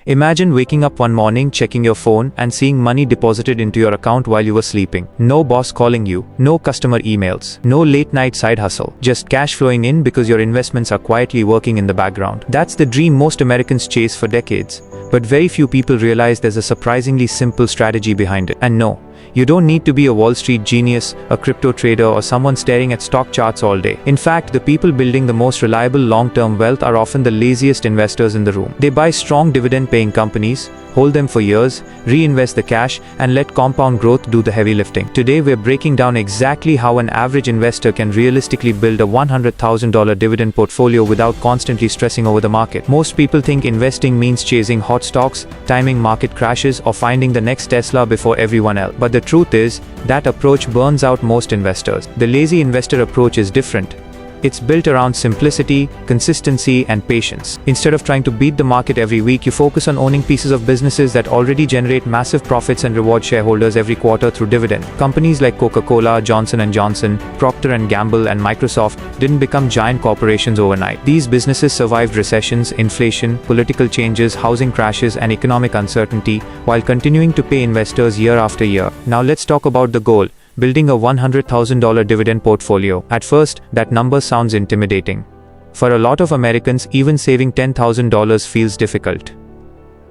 Imagine waking up one morning, checking your phone, and seeing money deposited into your account while you were sleeping. No boss calling you, no customer emails, no late-night side hustle, just cash flowing in because your investments are quietly working in the background. That's the dream most Americans chase for decades. But very few people realize there's a surprisingly simple strategy behind it. And no, you don't need to be a Wall Street genius, a crypto trader, or someone staring at stock charts all day. In fact, the people building the most reliable long-term wealth are often the laziest investors in the room. They buy strong dividend-paying companies, hold them for years, reinvest the cash, and let compound growth do the heavy lifting. Today, we're breaking down exactly how an average investor can realistically build a $100,000 dividend portfolio without constantly stressing over the market. Most people think investing means chasing hot stocks, timing market crashes, or finding the next Tesla before everyone else. But the truth is, that approach burns out most investors. The lazy investor approach is different. It's built around simplicity, consistency, and patience. Instead of trying to beat the market every week, you focus on owning pieces of businesses that already generate massive profits and reward shareholders every quarter through dividend. Companies like Coca-Cola, Johnson & Johnson, Procter & Gamble, and Microsoft didn't become giant corporations overnight. These businesses survived recessions, inflation, political changes, housing crashes, and economic uncertainty, while continuing to pay investors year after year. Now let's talk about the goal. Building a $100,000 dividend portfolio. At first, that number sounds intimidating. For a lot of Americans, even saving $10,000 feels difficult.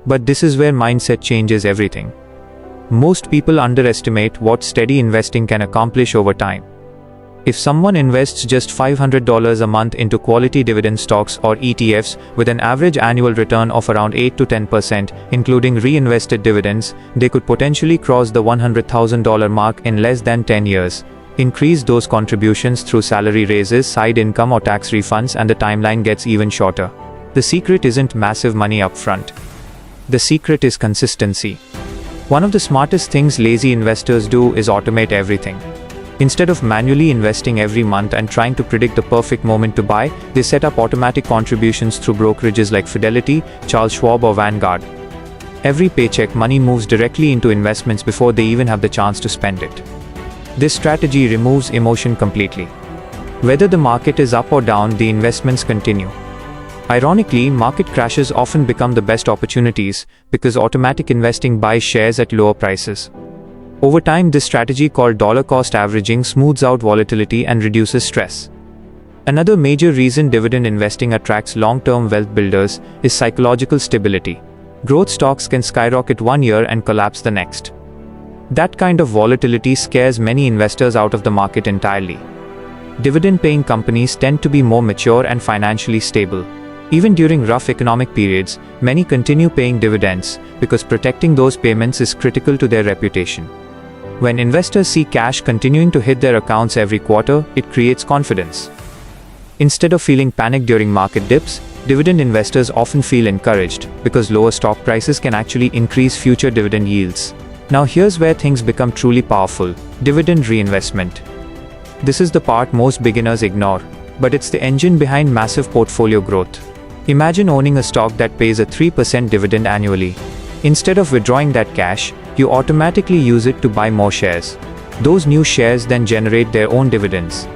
But this is where mindset changes everything. Most people underestimate what steady investing can accomplish over time. If someone invests just $500 a month into quality dividend stocks or ETFs with an average annual return of around 8 to 10%, including reinvested dividends, they could potentially cross the $100,000 mark in less than 10 years. Increase those contributions through salary raises, side income, or tax refunds, and the timeline gets even shorter. The secret isn't massive money upfront. The secret is consistency. One of the smartest things lazy investors do is automate everything. Instead of manually investing every month and trying to predict the perfect moment to buy, they set up automatic contributions through brokerages like Fidelity, Charles Schwab, or Vanguard. Every paycheck money moves directly into investments before they even have the chance to spend it. This strategy removes emotion completely. Whether the market is up or down, the investments continue. Ironically, market crashes often become the best opportunities because automatic investing buys shares at lower prices. Over time, this strategy called dollar cost averaging smooths out volatility and reduces stress. Another major reason dividend investing attracts long-term wealth builders is psychological stability. Growth stocks can skyrocket one year and collapse the next. That kind of volatility scares many investors out of the market entirely. Dividend-paying companies tend to be more mature and financially stable. Even during rough economic periods, many continue paying dividends because protecting those payments is critical to their reputation. When investors see cash continuing to hit their accounts every quarter, it creates confidence. Instead of feeling panic during market dips, dividend investors often feel encouraged because lower stock prices can actually increase future dividend yields. Now here's where things become truly powerful: dividend reinvestment. This is the part most beginners ignore, but it's the engine behind massive portfolio growth. Imagine owning a stock that pays a 3% dividend annually. Instead of withdrawing that cash, you automatically use it to buy more shares. Those new shares then generate their own dividends.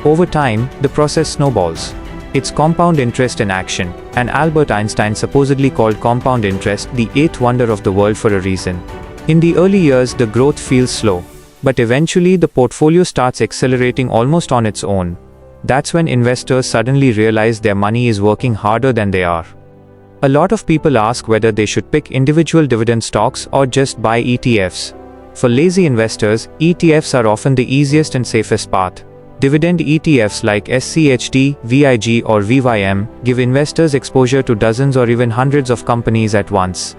Over time, the process snowballs. It's compound interest in action, and Albert Einstein supposedly called compound interest the eighth wonder of the world for a reason. In the early years, the growth feels slow, but eventually the portfolio starts accelerating almost on its own. That's when investors suddenly realize their money is working harder than they are. A lot of people ask whether they should pick individual dividend stocks or just buy ETFs. For lazy investors, ETFs are often the easiest and safest path. Dividend ETFs like SCHD, VIG, or VYM give investors exposure to dozens or even hundreds of companies at once.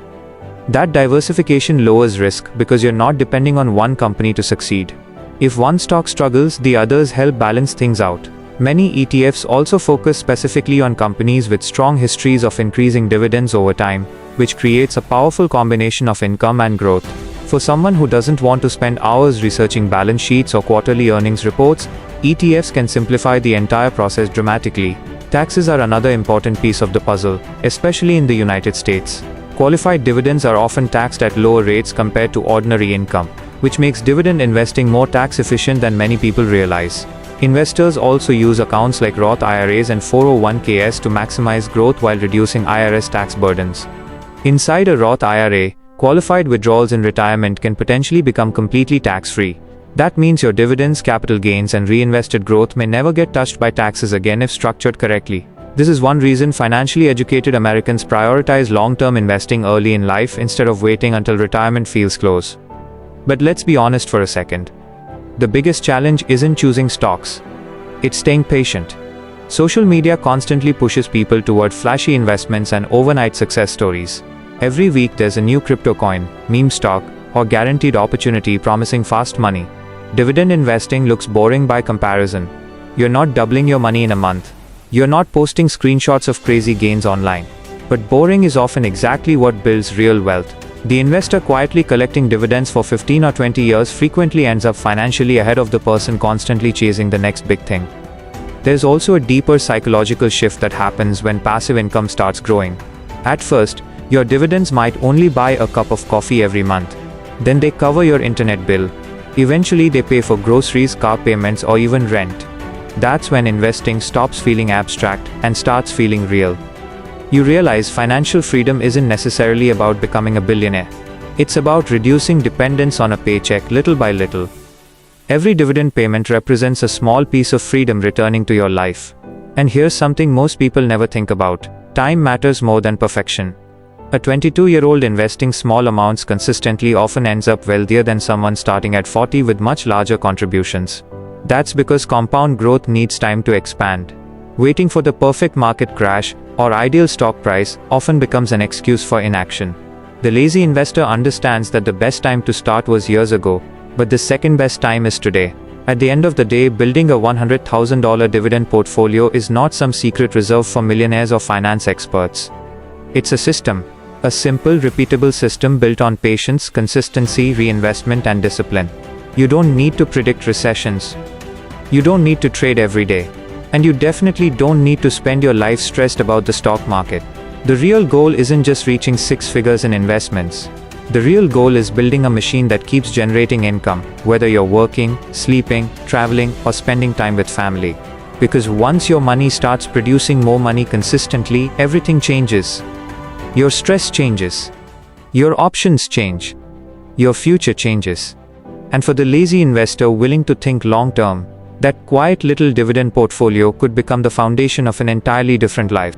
That diversification lowers risk because you're not depending on one company to succeed. If one stock struggles, the others help balance things out. Many ETFs also focus specifically on companies with strong histories of increasing dividends over time, which creates a powerful combination of income and growth. For someone who doesn't want to spend hours researching balance sheets or quarterly earnings reports, ETFs can simplify the entire process dramatically. Taxes are another important piece of the puzzle, especially in the United States. Qualified dividends are often taxed at lower rates compared to ordinary income, which makes dividend investing more tax efficient than many people realize. Investors also use accounts like Roth IRAs and 401ks to maximize growth while reducing IRS tax burdens. Inside a Roth IRA, qualified withdrawals in retirement can potentially become completely tax-free. That means your dividends, capital gains, and reinvested growth may never get touched by taxes again if structured correctly. This is one reason financially educated Americans prioritize long-term investing early in life instead of waiting until retirement feels close. But let's be honest for a second. The biggest challenge isn't choosing stocks. It's staying patient. Social media constantly pushes people toward flashy investments and overnight success stories. Every week there's a new crypto coin, meme stock, or guaranteed opportunity promising fast money. Dividend investing looks boring by comparison. You're not doubling your money in a month. You're not posting screenshots of crazy gains online. But boring is often exactly what builds real wealth. The investor quietly collecting dividends for 15 or 20 years frequently ends up financially ahead of the person constantly chasing the next big thing. There's also a deeper psychological shift that happens when passive income starts growing. At first, your dividends might only buy a cup of coffee every month. Then they cover your internet bill. Eventually they pay for groceries, car payments, or even rent. That's when investing stops feeling abstract and starts feeling real. You realize financial freedom isn't necessarily about becoming a billionaire. It's about reducing dependence on a paycheck little by little. Every dividend payment represents a small piece of freedom returning to your life. And here's something most people never think about. Time matters more than perfection. A 22-year-old investing small amounts consistently often ends up wealthier than someone starting at 40 with much larger contributions. That's because compound growth needs time to expand. Waiting for the perfect market crash or ideal stock price often becomes an excuse for inaction. The lazy investor understands that the best time to start was years ago, but the second best time is today. At the end of the day, building a $100,000 dividend portfolio is not some secret reserve for millionaires or finance experts. It's a system. A simple, repeatable system built on patience, consistency, reinvestment, and discipline. You don't need to predict recessions. You don't need to trade every day. And you definitely don't need to spend your life stressed about the stock market. The real goal isn't just reaching six figures in investments. The real goal is building a machine that keeps generating income, whether you're working, sleeping, traveling, or spending time with family. Because once your money starts producing more money consistently, everything changes. Your stress changes. Your options change. Your future changes. And for the lazy investor willing to think long-term, that quiet little dividend portfolio could become the foundation of an entirely different life.